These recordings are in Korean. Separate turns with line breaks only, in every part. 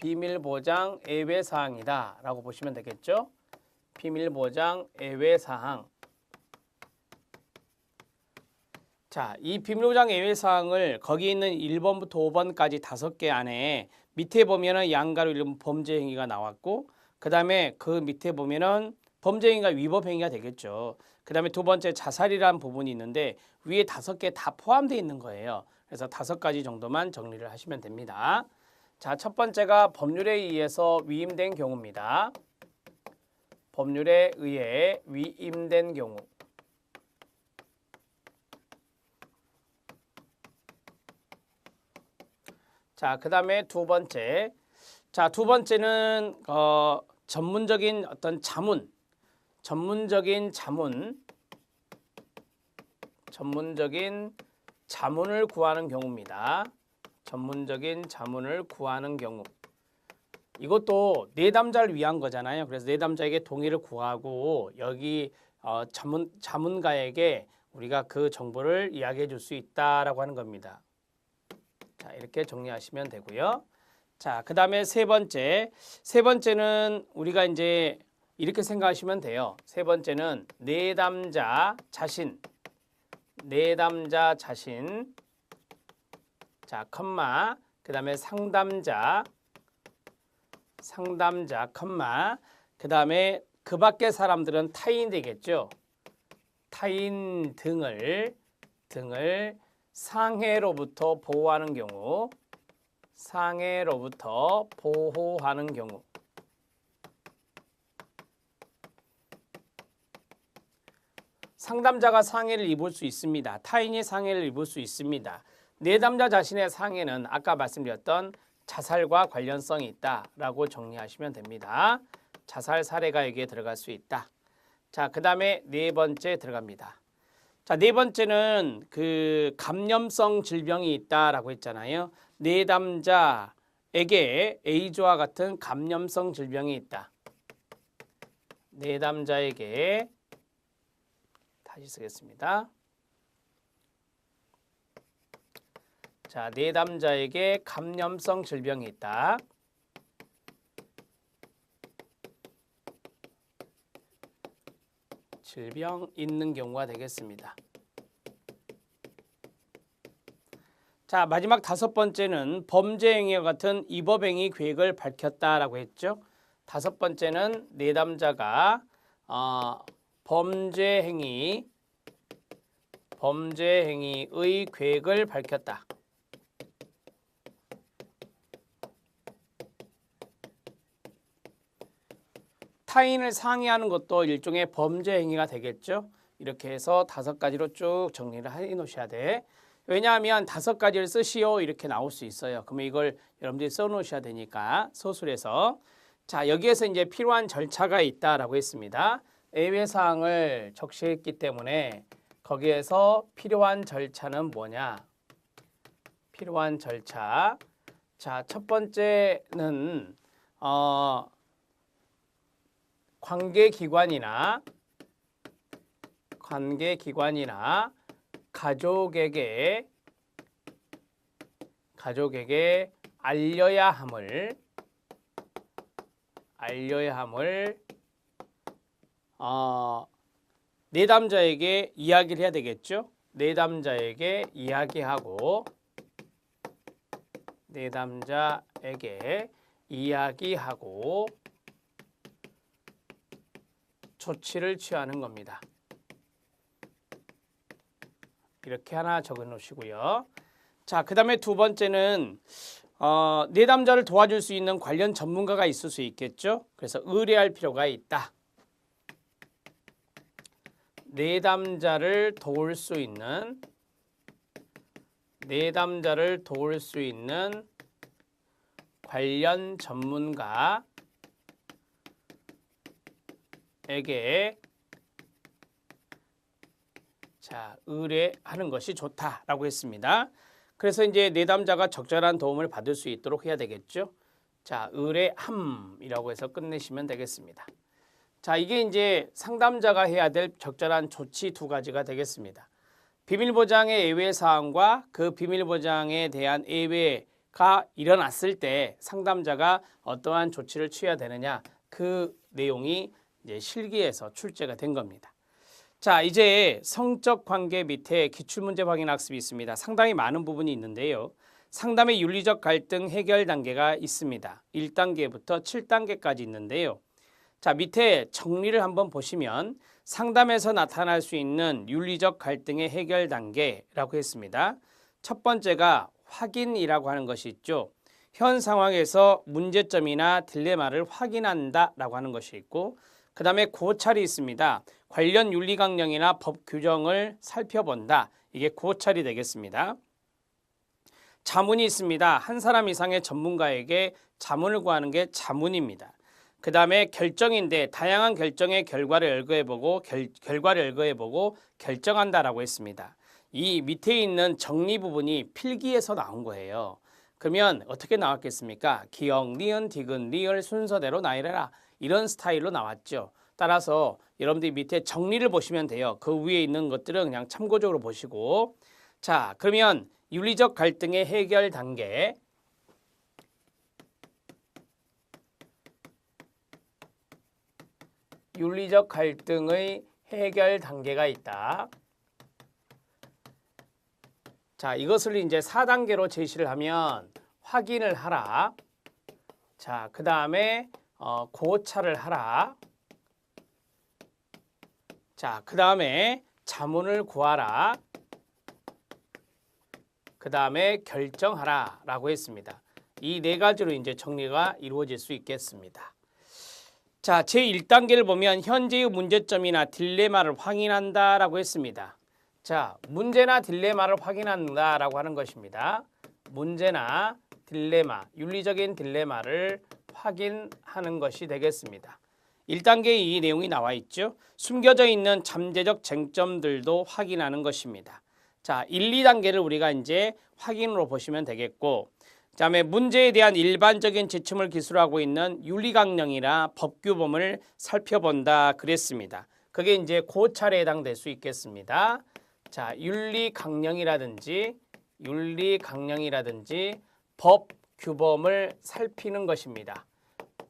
비밀보장 예외사항이다 라고 보시면 되겠죠. 비밀보장 예외사항. 자, 이 비밀보장 예외사항을 거기 있는 1번부터 5번까지 5개 안에 밑에 보면은 양가로 이름 범죄 행위가 나왔고, 그 다음에 그 밑에 보면은 범죄 행위가 위법 행위가 되겠죠. 그 다음에 두 번째 자살이라는 부분이 있는데 위에 5개 다 포함되어 있는 거예요. 그래서 5가지 정도만 정리를 하시면 됩니다. 자, 첫 번째가 법률에 의해서 위임된 경우입니다. 법률에 의해 위임된 경우. 자, 그 다음에 두 번째. 자, 두 번째는 전문적인 어떤 자문, 전문적인 자문을 구하는 경우입니다. 전문적인 자문을 구하는 경우. 이것도 내담자를 위한 거잖아요. 그래서 내담자에게 동의를 구하고 여기 자문가에게 우리가 그 정보를 이야기해 줄 수 있다라고 하는 겁니다. 자, 이렇게 정리하시면 되고요. 자, 그 다음에 세 번째는 우리가 이제 이렇게 생각하시면 돼요. 세 번째는 내담자 자신, 자, 컴마, 그 다음에 상담자, 컴마, 그 다음에 그 밖의 사람들은 타인이 되겠죠. 타인 등을 상해로부터 보호하는 경우, 상담자가 상해를 입을 수 있습니다. 타인이 상해를 입을 수 있습니다. 내담자 자신의 상해는 아까 말씀드렸던 자살과 관련성이 있다라고 정리하시면 됩니다. 자살 사례가 여기에 들어갈 수 있다. 자, 그 다음에 네 번째 들어갑니다. 자, 네 번째는 그 감염성 질병이 있다라고 했잖아요. 내담자에게 에이즈와 같은 감염성 질병이 있다. 내담자에게 다시 쓰겠습니다. 자, 내담자에게 감염성 질병이 있다. 질병 있는 경우가 되겠습니다. 자, 마지막 5번째는 범죄 행위와 같은 위법 행위 계획을 밝혔다라고 했죠. 5번째는 내담자가 범죄 행위의 계획을 밝혔다. 타인을 상해하는 것도 일종의 범죄 행위가 되겠죠. 이렇게 해서 5가지로 쭉 정리를 해 놓으셔야 돼. 왜냐하면 5가지를 쓰시오 이렇게 나올 수 있어요. 그러면 이걸 여러분들이 써 놓으셔야 되니까 서술에서. 자, 여기에서 이제 필요한 절차가 있다라고 했습니다. 예외사항을 적시했기 때문에 거기에서 필요한 절차는 뭐냐? 필요한 절차. 자, 첫 번째는 관계기관이나 가족에게 알려야 함을 내담자에게 이야기를 해야 되겠죠. 내담자에게 이야기하고 조치를 취하는 겁니다. 이렇게 하나 적어 놓으시고요. 자, 그 다음에 두 번째는 내담자를 도와줄 수 있는 관련 전문가가 있을 수 있겠죠. 그래서 의뢰할 필요가 있다. 내담자를 도울 수 있는 관련 전문가에게 자, 의뢰하는 것이 좋다라고 했습니다. 그래서 이제 내담자가 적절한 도움을 받을 수 있도록 해야 되겠죠. 자, 의뢰함이라고 해서 끝내시면 되겠습니다. 자, 이게 이제 상담자가 해야 될 적절한 조치 2가지가 되겠습니다. 비밀보장의 예외 사항과 그 비밀보장에 대한 예외 일어났을 때 상담자가 어떠한 조치를 취해야 되느냐, 그 내용이 이제 실기에서 출제가 된 겁니다. 자, 이제 성적 관계 밑에 기출문제 확인 학습이 있습니다. 상당히 많은 부분이 있는데요. 상담의 윤리적 갈등 해결 단계가 있습니다. 1단계부터 7단계까지 있는데요. 자, 밑에 정리를 한번 보시면 상담에서 나타날 수 있는 윤리적 갈등의 해결 단계라고 했습니다. 첫 번째가 확인이라고 하는 것이 있죠. 현 상황에서 문제점이나 딜레마를 확인한다라고 하는 것이 있고, 그 다음에 고찰이 있습니다. 관련 윤리 강령이나 법 규정을 살펴본다. 이게 고찰이 되겠습니다. 자문이 있습니다. 한 사람 이상의 전문가에게 자문을 구하는 게 자문입니다. 그 다음에 결정인데 다양한 결정의 결과를 열거해보고 결정한다라고 했습니다. 이 밑에 있는 정리 부분이 필기에서 나온 거예요. 그러면 어떻게 나왔겠습니까? 기역, 니은, 디귿, 리을 순서대로 나열해라. 이런 스타일로 나왔죠. 따라서 여러분들이 밑에 정리를 보시면 돼요. 그 위에 있는 것들은 그냥 참고적으로 보시고. 자, 그러면 윤리적 갈등의 해결 단계. 윤리적 갈등의 해결 단계가 있다. 자, 이것을 이제 4단계로 제시를 하면 확인을 하라. 자, 그 다음에 고찰을 하라. 자, 그 다음에 자문을 구하라. 그 다음에 결정하라 라고 했습니다. 이 네 가지로 이제 정리가 이루어질 수 있겠습니다. 자, 제1단계를 보면 현재의 문제점이나 딜레마를 확인한다 라고 했습니다. 자, 문제나 딜레마를 확인한다 라고 하는 것입니다. 문제나 딜레마, 윤리적인 딜레마를 확인하는 것이 되겠습니다. 1단계에 이 내용이 나와 있죠. 숨겨져 있는 잠재적 쟁점들도 확인하는 것입니다. 자, 1, 2단계를 우리가 이제 확인으로 보시면 되겠고, 그다음에 문제에 대한 일반적인 지침을 기술하고 있는 윤리강령이나 법규범을 살펴본다 그랬습니다. 그게 이제 고찰에 해당될 수 있겠습니다. 자, 윤리강령이라든지 법규범을 살피는 것입니다.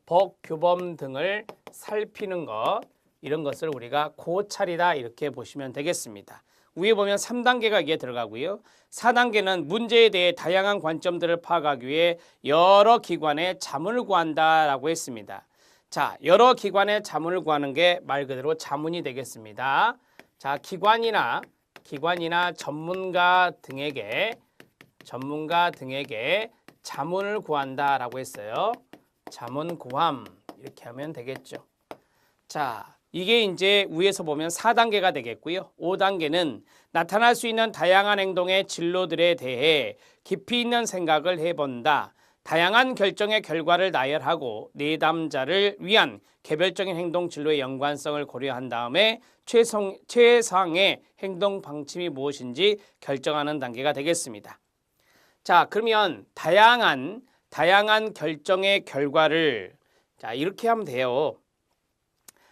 법규범 등을 살피는 것, 이런 것을 우리가 고찰이다 이렇게 보시면 되겠습니다. 위에 보면 3단계가 이게 들어가고요. 4단계는 문제에 대해 다양한 관점들을 파악하기 위해 여러 기관의 자문을 구한다라고 했습니다. 자, 여러 기관의 자문을 구하는 게 말 그대로 자문이 되겠습니다. 자, 기관이나 전문가 등에게 자문을 구한다라고 했어요. 자문 구함 이렇게 하면 되겠죠. 자, 이게 이제 위에서 보면 4단계가 되겠고요. 5단계는 나타날 수 있는 다양한 행동의 진로들에 대해 깊이 있는 생각을 해본다. 다양한 결정의 결과를 나열하고 내담자를 위한 개별적인 행동 진로의 연관성을 고려한 다음에 최상의 행동 방침이 무엇인지 결정하는 단계가 되겠습니다. 자, 그러면 다양한 결정의 결과를 자, 이렇게 하면 돼요.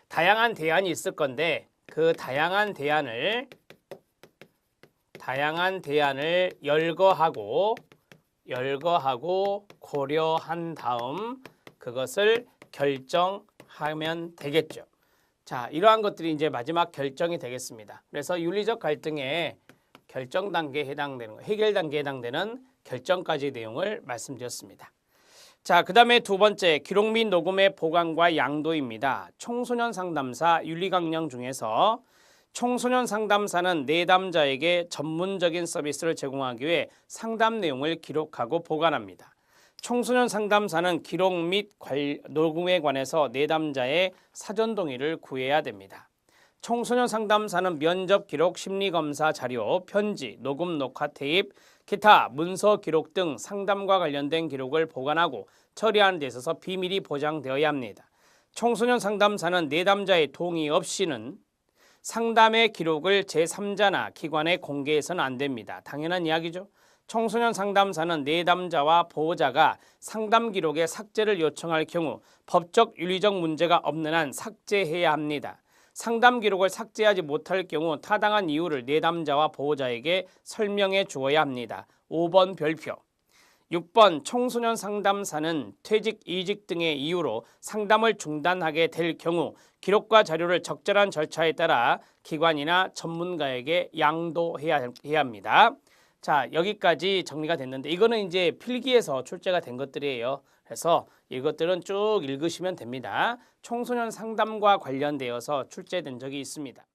다양한 대안이 있을 건데 그 다양한 대안을 열거하고 고려한 다음 그것을 결정하면 되겠죠. 자, 이러한 것들이 이제 마지막 결정이 되겠습니다. 그래서 윤리적 갈등의 결정 단계에 해당되는 해결 단계에 해당되는 결정까지 내용을 말씀드렸습니다. 자, 그 다음에 두 번째, 기록 및 녹음의 보관과 양도입니다. 청소년 상담사 윤리강령 중에서 청소년 상담사는 내담자에게 전문적인 서비스를 제공하기 위해 상담 내용을 기록하고 보관합니다. 청소년 상담사는 기록 및 녹음에 관해서 내담자의 사전 동의를 구해야 됩니다. 청소년 상담사는 면접 기록, 심리검사 자료, 편지, 녹음, 녹화 테이프, 기타, 문서 기록 등 상담과 관련된 기록을 보관하고 처리하는 데 있어서 비밀이 보장되어야 합니다. 청소년 상담사는 내담자의 동의 없이는 상담의 기록을 제3자나 기관에 공개해서는 안 됩니다. 당연한 이야기죠. 청소년 상담사는 내담자와 보호자가 상담 기록의 삭제를 요청할 경우 법적 윤리적 문제가 없는 한 삭제해야 합니다. 상담 기록을 삭제하지 못할 경우 타당한 이유를 내담자와 보호자에게 설명해 주어야 합니다. 5번 별표. 6번 청소년 상담사는 퇴직, 이직 등의 이유로 상담을 중단하게 될 경우 기록과 자료를 적절한 절차에 따라 기관이나 전문가에게 양도해야 합니다. 자, 여기까지 정리가 됐는데 이거는 이제 필기에서 출제가 된 것들이에요. 그래서 이것들은 쭉 읽으시면 됩니다. 청소년 상담과 관련되어서 출제된 적이 있습니다.